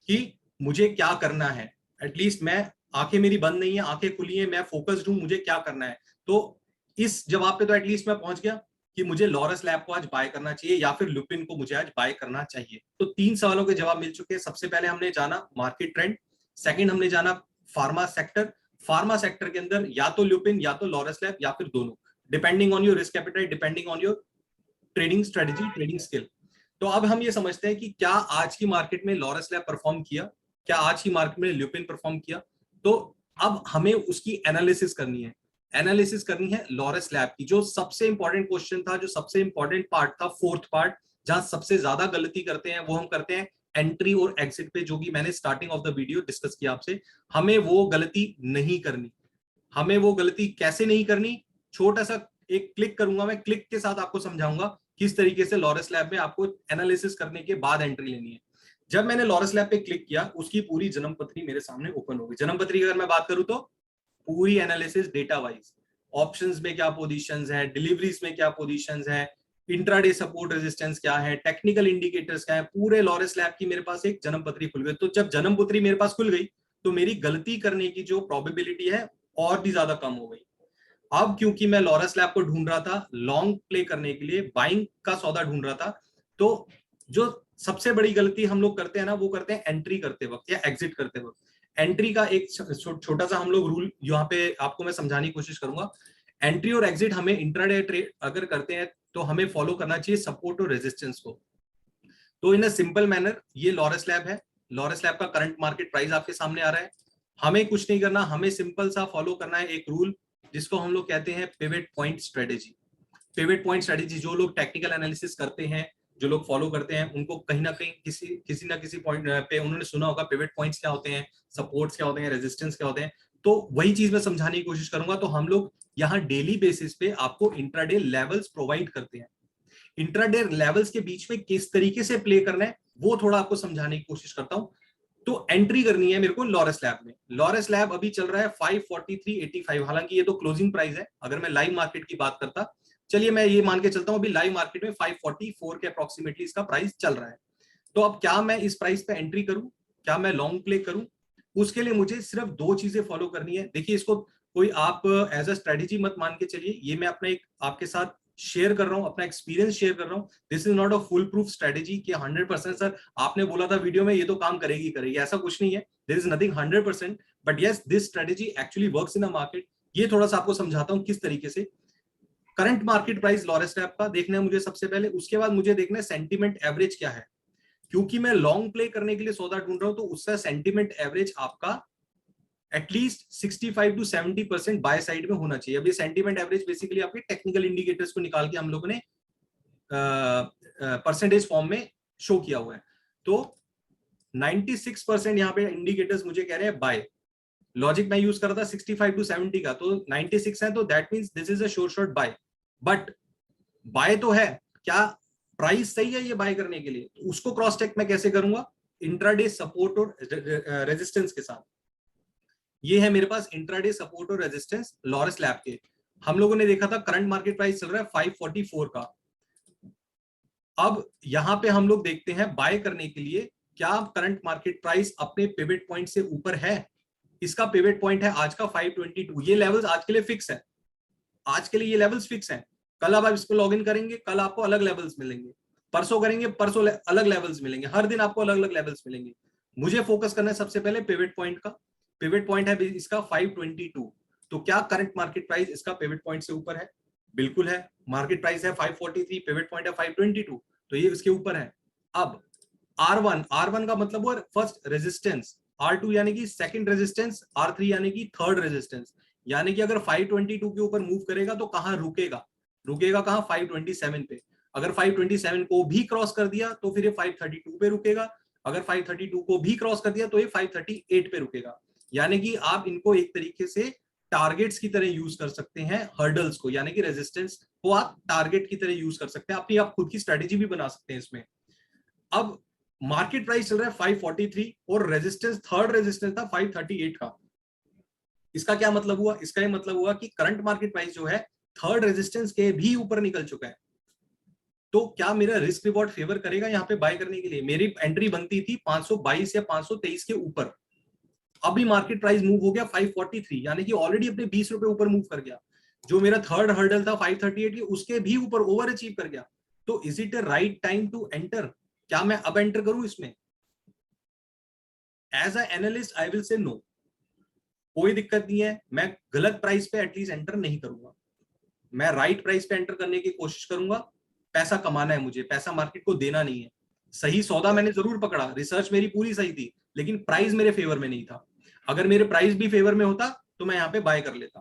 कि मुझे क्या करना है। एटलीस्ट मैं, आंखें मेरी बंद नहीं है, आंखें खुली है, मैं फोकस्ड हूं, मुझे क्या करना है। तो इस जवाब पे तो एटलीस्ट मैं पहुंच गया कि मुझे लॉरस लैब को आज बाय करना चाहिए या फिर लुपिन को मुझे आज बाय करना चाहिए। तो 3 सवालों के जवाब मिल चुके हैं। सबसे पहले हमने जाना मार्केट ट्रेंड, सेकंड हमने जाना फार्मा सेक्टर, फार्मा सेक्टर के अंदर या तो लुपिन या तो लॉरस लैब या फिर दोनों, depending on your risk appetite, depending on your trading strategy, trading skill. तो अब हम ये समझते हैं कि क्या आज की मार्केट में लॉरस लैब परफॉर्म किया, क्या आज की मार्केट में लुपिन परफॉर्म किया। तो अब हमें उसकी एनालिसिस करनी है, एनालिसिस करनी है लॉरेस लैब की। जो सबसे इंपॉर्टेंट क्वेश्चन था, जो सबसे इंपॉर्टेंट पार्ट था, फोर्थ पार्ट, जहां सबसे ज्यादा गलती करते हैं, वो हम करते हैं एंट्री और एग्जिट पे, जो कि मैंने starting of the video discuss किया आपसे। हमें वो गलती नहीं करनी। हमें वो गलती कैसे नहीं करनी, छोटा सा एक क्लिक करूंगा मैं, क्लिक के साथ आपको समझाऊंगा किस तरीके से लॉरेस लैब में आपको एनालिसिस करने के बाद एंट्री लेनी है। जब मैंने लॉरेस लैब पे क्लिक किया, उसकी पूरी जन्मपत्री मेरे सामने ओपन हो गई। जन्मपत्री की अगर मैं बात करूं तो पूरी एनालिसिस डेटा वाइज, ऑप्शंस में क्या पोजीशंस है, डिलीवरीज में क्या पोजीशंस है, इंट्राडे सपोर्ट रेजिस्टेंस क्या है, टेक्निकल इंडिकेटर्स क्या है, पूरे लॉरेस लैब की मेरे पास एक जन्मपत्री खुल गई। तो जब जन्मपत्री मेरे पास खुल गई तो मेरी गलती करने की जो प्रोबेबिलिटी है और भी ज्यादा कम हो गई। अब क्योंकि मैं लॉरेस लैब को ढूंढ रहा था लॉन्ग प्ले करने के लिए, बाइंग का सौदा ढूंढ रहा था, तो जो सबसे बड़ी गलती हम लोग करते हैं ना, वो करते हैं एंट्री करते वक्त या एग्जिट करते वक्त। एंट्री का एक छोटा सा हम लोग रूल यहाँ पे आपको मैं समझाने की कोशिश करूंगा। एंट्री और एग्जिट हमें इंट्राडे ट्रेड अगर करते हैं तो हमें फॉलो करना चाहिए सपोर्ट और रेजिस्टेंस को। तो इन अ सिंपल मैनर ये लॉरेस लैब है, लॉरेस लैब का करंट मार्केट प्राइस आपके सामने आ रहा है। हमें कुछ नहीं करना, हमें सिंपल सा फॉलो करना है एक रूल, जिसको हम लोग कहते हैं pivot point strategy. Pivot point strategy जो लोग टेक्निकल एनालिसिस करते हैं, जो लोग फॉलो करते हैं, उनको कहीं ना कहीं किसी ना किसी पॉइंट पे उन्होंने सुना होगा पिवट पॉइंट्स क्या होते हैं, सपोर्ट्स क्या होते हैं, रेजिस्टेंस क्या होते हैं। तो वही चीज मैं समझाने की कोशिश करूंगा। तो हम लोग यहाँ डेली बेसिस पे आपको इंट्राडे लेवल्स प्रोवाइड करते हैं। इंट्राडे लेवल्स के बीच में किस तरीके से प्ले करना है वो थोड़ा आपको समझाने की कोशिश करता हूं। तो एंट्री करनी है मेरे को लॉरेस लैब में। लॉरेस लैब अभी चल रहा है 543.85, हालांकि ये तो क्लोजिंग प्राइस है। अगर मैं लाइव मार्केट की बात करता, चलिए मैं ये मान के चलता हूं अभी लाइव मार्केट में 544 के अप्रोक्सीमेटली इसका प्राइस चल रहा है। तो अब क्या मैं इस प्राइस पे एंट्री करूं, क्या मैं लॉन्ग प्ले करूं, उसके लिए मुझे सिर्फ दो चीजें फॉलो करनी है। देखिए इसको कोई आप एज अ स्ट्रेटेजी मत मान के चलिए, ये मैं अपना एक आपके साथ शेयर कर रहा हूं, अपना एक्सपीरियंस शेयर कर रहा हूं। This is not a full proof strategy कि 100% सर आपने बोला था वीडियो में ये तो काम करेगी करेगी, ऐसा कुछ नहीं है। There is nothing 100%, but yes this strategy actually works in a market. ये थोड़ा सा आपको समझाता हूं किस तरीके से। Current market price Laurus lab का देखना है मुझे सबसे पहले, उसके बाद मुझे देखना है सेंटीमेंट एवरेज क्या है। क्योंकि मैं लॉन्ग प्ले करने के लिए सौदा ढूंढ रहा हूं, तो उसका सेंटीमेंट एवरेज आपका एटलीस्ट 65 to 70% बाय साइड में होना चाहिए। अब ये सेंटीमेंट एवरेज बेसिकली आपके टेक्निकल इंडिकेटर्स को निकाल के हम लोगों ने परसेंटेज फॉर्म में शो किया हुआ है। तो 96% यहाँ पे इंडिकेटर्स मुझे कह रहे हैं बाय। लॉजिक मैं यूज कर रहा था 65 to 70 का, तो 96 है, तो that means this is a sure shot bye. But by तो है, क्या प्राइस सही है ये बाय करने के लिए? तो उसको क्रॉस चेक मैं कैसे करूंगा? इंट्राडे सपोर्ट और रेजिस्टेंस के साथ। ये है मेरे पास इंट्राडे सपोर्ट और रेजिस्टेंस लॉरेस लैब के। हम लोगों ने देखा था करंट मार्केट प्राइस चल रहा है 544 का। अब यहां पे हम लोग देखते हैं बाय करने के लिए क्या करंट मार्केट प्राइस अपने पिवट पॉइंट से ऊपर है। इसका पिवट पॉइंट है आज का 522। ये लेवल्स आज के लिए फिक्स है, आज के लिए ये लेवल्स फिक्स हैं। कल अब आप इसको लॉग इन करेंगे, कल आपको अलग लेवल्स मिलेंगे, परसों करेंगे, परसों अलग लेवल्स मिलेंगे, हर दिन आपको अलग अलग लेवल्स मिलेंगे। मुझे फोकस करना है सबसे पहले पिवट पॉइंट का। पिवट पॉइंट है इसका 522। तो क्या करंट मार्केट प्राइस इसका पिवट पॉइंट से ऊपर है? बिल्कुल है। मार्केट प्राइस है 543, पिवट पॉइंट है 522, तो ये इसके ऊपर है। अब R1 का मतलब हुआ फर्स्ट रेजिस्टेंस, R2 यानी कि सेकंड रेजिस्टेंस, R3 यानी कि थर्ड रेजिस्टेंस। यानी कि अगर 522 के ऊपर मूव करेगा तो कहां रुकेगा? रुकेगा कहां? 527 पे। अगर 527 को भी क्रॉस कर दिया तो फिर ये 532 पे रुकेगा। अगर 532 को भी क्रॉस कर दिया तो ये 538 पे रुकेगा। यानी कि आप इनको एक तरीके से टारगेट्स की तरह यूज कर सकते हैं। हर्डल्स को यानी कि रेजिस्टेंस को आप टारगेट की तरह यूज कर सकते हैं, अपनी आप खुद की स्ट्रेटेजी भी बना सकते हैं इसमें। अब मार्केट प्राइस चल रहा है 543 और रेजिस्टेंस, थर्ड रेजिस्टेंस था 538 का। इसका क्या मतलब हुआ? इसका ये मतलब हुआ कि करंट मार्केट प्राइस जो है थर्ड रेजिस्टेंस के भी ऊपर निकल चुका है। तो क्या मेरा रिस्क रिवॉर्ड फेवर करेगा यहाँ पे बाय करने के लिए? मेरी एंट्री बनती थी 522 या 523 के ऊपर। अभी मार्केट प्राइस मूव हो गया 543, यानी कि ऑलरेडी अपने 20 रुपए ऊपर मूव कर गया। जो मेरा थर्ड हर्डल था 538 के, उसके भी ऊपर ओवर अचीव कर गया। तो is it a right time to enter? क्या मैं अब एंटर करूं इसमें? As a analyst I will say no, कोई दिक्कत नहीं है, मैं गलत प्राइस पे एटलीस्ट एंटर नहीं करूंगा, मैं राइट प्राइस पे एंटर करने की कोशिश करूंगा। पैसा कमाना है मुझे, पैसा मार्केट को देना नहीं है। सही सौदा मैंने जरूर पकड़ा, रिसर्च मेरी पूरी सही थी, लेकिन प्राइस मेरे फेवर में नहीं था। अगर मेरे प्राइस भी फेवर में होता तो मैं यहाँ पे बाय कर लेता।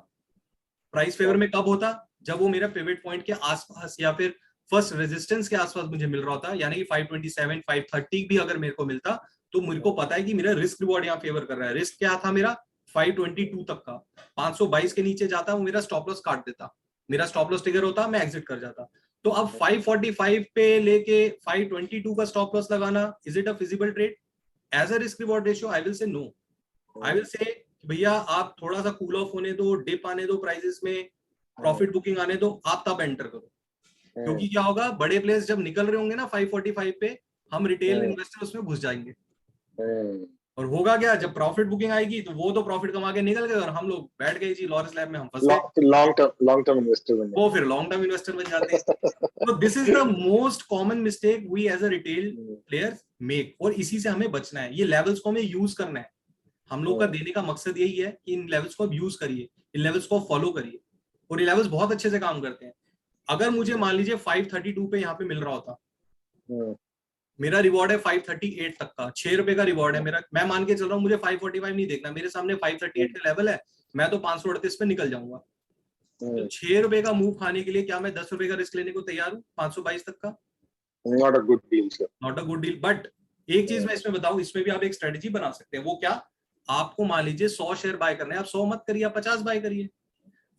प्राइस फेवर में कब होता? जब वो मेरा पिवट पॉइंट के आसपास या फिर फर्स्ट रेजिस्टेंस के आसपास मुझे मिल रहा होता, यानी कि 527 530 भी अगर मेरे को मिलता, तो मेरे को पता है कि मेरा रिस्क रिवॉर्ड यहाँ फेवर कर रहा है। रिस्क क्या था मेरा? 522 तक का। 522 के नीचे जाता, वो मेरा स्टॉप लॉस काट देता, मेरा स्टॉप लॉस ट्रिगर होता, मैं एग्जिट कर जाता। तो अब 545 पे लेके 522 का स्टॉप लॉस लगाना, is it a feasible trade? As a risk reward ratio I will say no. I will say भैया आप थोड़ा सा कूल ऑफ होने दो, डिप आने दो प्राइसेस में, प्रॉफिट बुकिंग आने दो, आप तब एंटर करो। क्योंकि क्या होगा, बड़े प्लेयर्स जब निकल रहे होंगे ना 545 पे, हम रिटेल इन्वेस्टर उसमें घुस जाएंगे। और होगा क्या, जब प्रॉफिट बुकिंग आएगी तो वो तो प्रॉफिट कमा के निकल गए और हम लोग बैठ गए जी लॉरेंस लैब में, हम फंस गए। लॉन्ग टर्म इन्वेस्टर बन वो फिर लॉन्ग टर्म इन्वेस्टर बन जाते हैं। तो this is the most common mistake we as a retail player make, और इसी से हमें बचना है। ये लेवल्स को हमें यूज करना है। हम लोग का देने का मकसद यही है कि इन लेवल्स को आप यूज करिए, इन लेवल्स को फॉलो करिए, और ये लेवल्स बहुत अच्छे से काम करते हैं। अगर मुझे मान लीजिए 532 पे यहाँ पे मिल रहा होता, मेरा रिवॉर्ड है 538 तक का, 6 रुपए का रिवॉर्ड है मेरा, मैं मान के चल रहा हूँ मुझे 545 नहीं देखना, मेरे सामने 538 का लेवल है, मैं तो 538 पे निकल जाऊंगा। तो 6 रुपए का मूव खाने के लिए क्या मैं 10 रुपए का रिस्क लेने को तैयार हूँ 522 तक का? Not a good deal sir, not a good deal. But एक चीज मैं इसमें बताऊं, इसमें भी आप एक स्ट्रेटेजी बना सकते हैं। वो क्या? आपको मान लीजिए 100 शेयर बाय करने हैं, आप 100 मत करिए, आप 50 बाय करिए।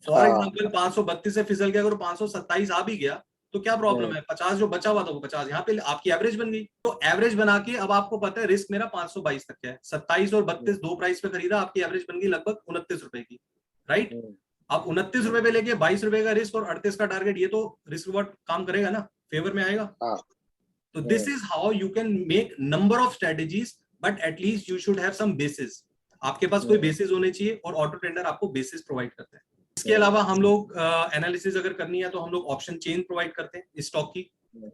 फॉर एग्जाम्पल 532 से फिसल के अगर 527 आ भी गया तो क्या प्रॉब्लम है, 50 जो बचा हुआ था वो 50 यहाँ पे आपकी एवरेज बन गई। तो एवरेज बना के अब आपको पता है रिस्क मेरा 522 तक है, 27 और 32 दो प्राइस पे खरीदा, आपकी एवरेज बन गई लगभग 29 रुपए की, राइट? अब 29 रुपए पे लेके 22 रुपए का रिस्क और 38 का टारगेट, ये तो रिस्क रिवॉर्ड काम करेगा ना, फेवर में आएगा। तो this is how you can make number of strategies, but atleast you should have some basis. आपके पास कोई बेसिस होने चाहिए, और ऑटो ट्रेडर आपको बेसिस प्रोवाइड करता है। इसके अलावा हम लोग एनालिसिस अगर करनी है तो हम लोग ऑप्शन चेन प्रोवाइड करते हैं स्टॉक की।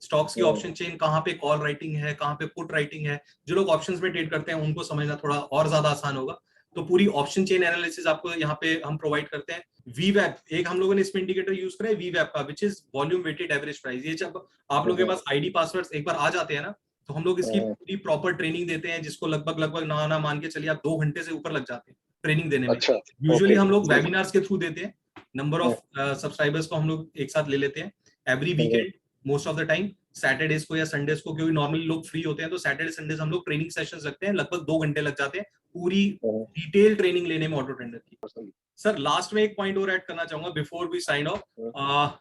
स्टॉक्स की ऑप्शन चेन, कहाँ पे कॉल राइटिंग है, कहाँ पे पुट राइटिंग है, जो लोग ऑप्शंस में ट्रेड करते हैं उनको समझना थोड़ा और ज्यादा आसान होगा। तो पूरी ऑप्शन चेन एनालिसिस आपको यहाँ पे हम प्रोवाइड करते हैं। वीवैप, एक हम लोगों ने इसमें इंडिकेटर यूज करा है वीवैप का, which is volume weighted average price. ये जब आप लोगों के पास आईडी पासवर्ड्स एक बार आ जाते हैं ना, तो हम लोग इसकी पूरी प्रॉपर ट्रेनिंग देते हैं, जिसको लगभग ना मान के चलिए आप 2 घंटे से ऊपर लग जाते हैं ट्रेनिंग देने में। यूजुअली हम लोग वेबिनार्स के थ्रू देते हैं, नंबर ऑफ सब्सक्राइबर्स को हम लोग एक साथ ले लेते हैं every weekend, most of the time Saturdays को या संडेज को, क्योंकि नॉर्मली लोग फ्री होते हैं, तो सैटरडे संडेज हम लोग ट्रेनिंग सेशंस रखते हैं, लगभग 2 घंटे लग जाते हैं पूरी डिटेल ट्रेनिंग लेने में ऑटो ट्रेडर की। सर लास्ट में एक पॉइंट और ऐड करना चाहूंगा बिफोर वी साइन ऑफ।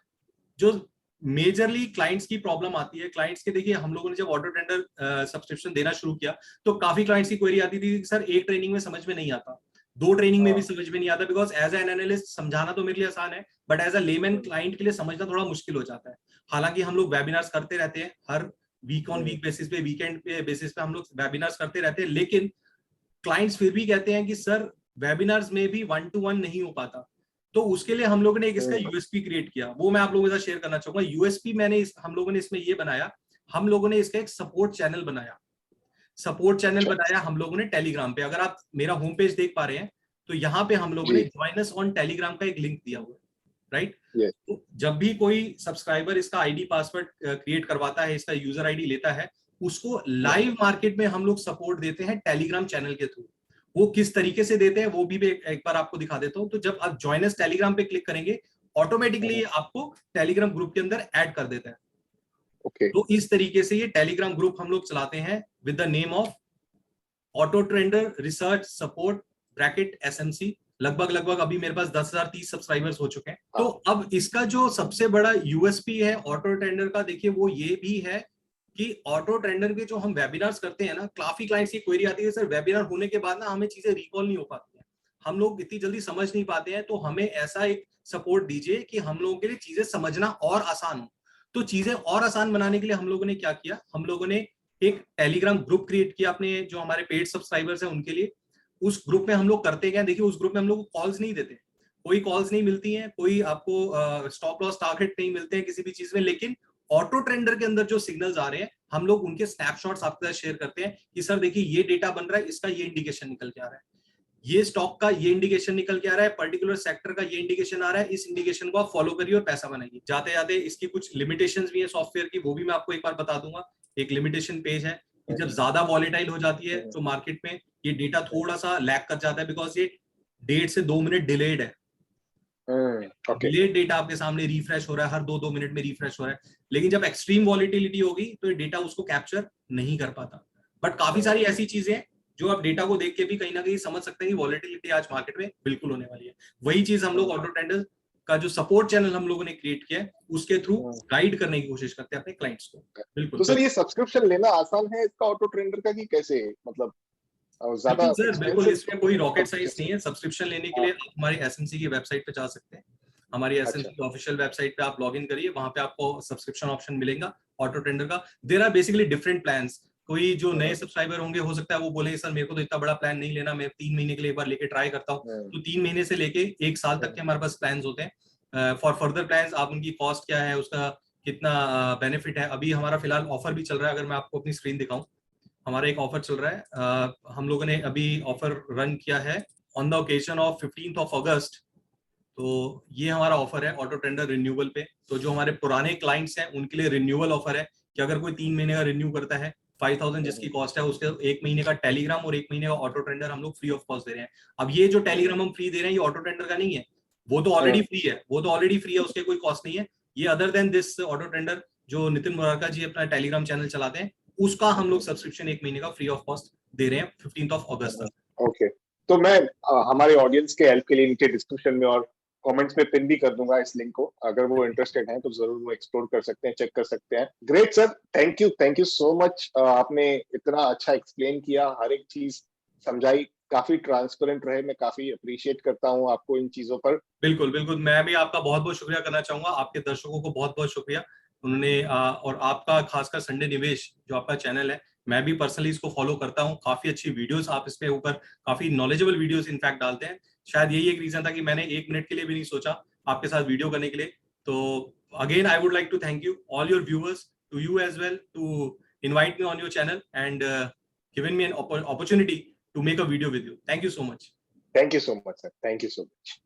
जो मेजरली क्लाइंट्स की प्रॉब्लम आती है, क्लाइंट्स के, देखिए हम लोगों ने जब ऑटो ट्रेडर सब्सक्रिप्शन देना शुरू किया तो काफी क्लाइंट्स की क्वेरी आती थी, सर एक ट्रेनिंग में समझ में नहीं आता, 2 ट्रेनिंग में भी समझ में नहीं आता, बिकॉज एज एन एनालिस्ट समझाना तो मेरे लिए आसान है, but as a layman client के लिए समझना थोड़ा मुश्किल हो जाता है। हालांकि हम लोग वेबिनार्स करते रहते हैं, हर वीक ऑन वीक बेसिस पे, वीकेंड पे बेसिस पे हम लोग वेबिनार्स करते रहते हैं, लेकिन क्लाइंट्स फिर भी कहते हैं कि सर वेबिनार्स में भी 1-to-1 नहीं हो पाता। तो उसके लिए हम लोगों ने एक इसका यूएसपी क्रिएट किया, वो मैं आप लोगों के साथ शेयर करना चाहूंगा। यूएसपी हम लोगों ने इसमें ये बनाया, हम लोगों ने इसका एक सपोर्ट चैनल बनाया। सपोर्ट चैनल बनाया हम लोगों ने टेलीग्राम पे। अगर आप मेरा होम पेज देख पा रहे हैं तो यहाँ पे हम लोगों ने ज्वाइन अस ऑन टेलीग्राम का एक लिंक दिया हुआ है, राइट? तो जब भी कोई सब्सक्राइबर इसका आईडी पासवर्ड क्रिएट करवाता है, इसका यूजर आईडी लेता है, उसको लाइव मार्केट में हम लोग सपोर्ट देते हैं टेलीग्राम चैनल के थ्रू। वो किस तरीके से देते हैं वो भी एक बार आपको दिखा देता हूं। तो जब आप ज्वाइन अस टेलीग्राम पे क्लिक करेंगे, ऑटोमेटिकली आपको टेलीग्राम ग्रुप के अंदर ऐड कर देता है। तो इस तरीके से ये टेलीग्राम ग्रुप हम लोग चलाते हैं with the name of auto trader research support bracket SMC. लगभग अभी मेरे पास 10,030 सब्सक्राइबर्स हो चुके हैं। तो अब इसका जो सबसे बड़ा यूएसपी है ऑटो ट्रेडर का, देखिए वो ये भी है कि ऑटो ट्रेडर के जो हम वेबिनार्स करते हैं ना, काफी क्लाइंट्स की क्वेरी आती है, सर वेबिनार होने के बाद ना हमें चीजें रिकॉल नहीं हो पाती है, हम लोग इतनी जल्दी समझ नहीं पाते हैं, तो हमें ऐसा एक सपोर्ट दीजिए कि हम लोगों के लिए चीजें समझना और आसान हो। तो चीजें और आसान बनाने के लिए हम लोगों ने क्या किया, हम लोगों ने एक टेलीग्राम ग्रुप क्रिएट किया अपने जो हमारे पेड सब्सक्राइबर्स हैं उनके लिए। उस ग्रुप में हम लोग करते क्या, देखिए उस ग्रुप में हम लोग को कॉल्स नहीं देते, कोई कॉल्स नहीं मिलती हैं, कोई आपको स्टॉप लॉस टारगेट नहीं मिलते हैं किसी भी चीज में, लेकिन ऑटो ट्रेडर के अंदर जो सिग्नल्स आ रहे हैं हम लोग उनके स्नैपशॉट्स आपके साथ शेयर करते हैं कि सर देखिए ये डेटा बन रहा है, इसका ये इंडिकेशन निकल के आ रहा है, ये स्टॉक का ये इंडिकेशन निकल के आ रहा है, पर्टिकुलर सेक्टर का ये इंडिकेशन आ रहा है, इस इंडिकेशन को आप फॉलो करिए और पैसा बनाइए। जाते जाते इसकी कुछ लिमिटेशंस भी है सॉफ्टवेयर की, वो भी मैं आपको एक बार बता दूंगा। एक लिमिटेशन पेज है कि जब ज्यादा वॉलेटाइल हो जाती है तो मार्केट में ये डेटा थोड़ा सा लैग कर जाता है, बिकॉज ये 1.5 से 2 मिनट डिलेड है। डिलेड डेटा आपके सामने रिफ्रेश हो रहा है, हर 2-2 मिनट में रिफ्रेश हो रहा है, लेकिन जब एक्सट्रीम वॉलेटिलिटी होगी तो ये डेटा उसको कैप्चर नहीं कर पाता। बट काफी सारी ऐसी चीजें हैं जो आप डेटा को देख के भी कहीं ना कहीं समझ सकते हैं कि वॉलेटिलिटी आज मार्केट में बिल्कुल होने वाली है। वही चीज हम लोग ऑटो ट्रेडर का जो सपोर्ट चैनल हम लोगों ने क्रिएट किया है उसके थ्रू गाइड करने की कोशिश करते हैं अपने क्लाइंट्स को। बिल्कुल। तो सर ये सब्सक्रिप्शन लेना आसान है इसका ऑटो ट्रेडर का, कि कैसे, मतलब ज्यादा? सर बिल्कुल, इसमें कोई रॉकेट साइंस नहीं है। सब्सक्रिप्शन लेने के लिए आप हमारी एसएमसी की वेबसाइट पे जा सकते हैं। हमारी एसएमसी की ऑफिशियल वेबसाइट पे आप लॉग इन करिए, वहां पे आपको सब्सक्रिप्शन ऑप्शन मिलेगा ऑटो ट्रेडर का। There are basically different plans. कोई जो नए सब्सक्राइबर होंगे, हो सकता है वो बोले सर मेरे को तो इतना बड़ा प्लान नहीं लेना, मैं 3 महीने के लिए एक बार लेके ट्राई करता हूँ। तो 3 महीने से लेके 1 साल तक के हमारे पास प्लान होते हैं। फॉर फर्दर प्लान आप उनकी कॉस्ट क्या है, उसका कितना बेनिफिट है। अभी हमारा फिलहाल ऑफर भी चल रहा है, अगर मैं आपको अपनी स्क्रीन दिखाऊं, हमारा एक ऑफर चल रहा है। हम लोगों ने अभी ऑफर रन किया है on the occasion of 15th of August। तो ये हमारा ऑफर है ऑटो ट्रेडर रिन्यूअल पे। तो जो हमारे पुराने क्लाइंट्स हैं उनके लिए रिन्यूअल ऑफर है कि अगर कोई 3 महीने का रिन्यू करता है, 5000 जिसकी कॉस्ट है, उसके 1 महीने का टेलीग्राम और 1 महीने का ऑटो ट्रेडर हम लोग फ्री ऑफ कॉस्ट दे रहे हैं। अब ये जो टेलीग्राम हम फ्री दे रहे हैं ये ऑटो ट्रेडर का नहीं है, वो तो ऑलरेडी फ्री है, उसके कोई कॉस्ट नहीं है। ये other than this auto trader जो नितिन मुरारका जी अपना टेलीग्राम चैनल चलाते हैं, उसका हम लोग सब्सक्रिप्शन 1 महीने का फ्री ऑफ कॉस्ट दे रहे हैं 15th of August तक। ओके, तो मैं हमारे ऑडियंस के हेल्प के लिए नीचे डिस्क्रिप्शन में और कमेंट्स में पिन भी कर दूंगा इस लिंक को। अगर वो इंटरेस्टेड हैं तो जरूर वो एक्सप्लोर कर सकते हैं, चेक कर सकते हैं। Great sir, thank you so much. आपने इतना अच्छा एक्सप्लेन किया, हर एक चीज समझाई, काफी ट्रांसपेरेंट रहे। मैं काफी अप्रिशिएट करता हूँ आपको इन चीजों पर। बिल्कुल बिल्कुल, मैं भी आपका बहुत बहुत शुक्रिया करना चाहूंगा। आपके दर्शकों को बहुत बहुत शुक्रिया, उन्होंने और आपका खासकर संडे निवेश जो आपका चैनल है, मैं भी पर्सनली इसको फॉलो करता हूँ। काफी अच्छी वीडियोस आप इसके ऊपर, काफी नॉलेजेबल वीडियोस इनफैक्ट डालते हैं। शायद यही एक रीजन था कि मैंने 1 मिनट के लिए भी नहीं सोचा आपके साथ वीडियो करने के लिए। तो again I would like to thank you all your viewers, to you as well, to invite me on your channel and given me an opportunity to make a video with you. Thank you so much. Thank you so much sir, thank you so much.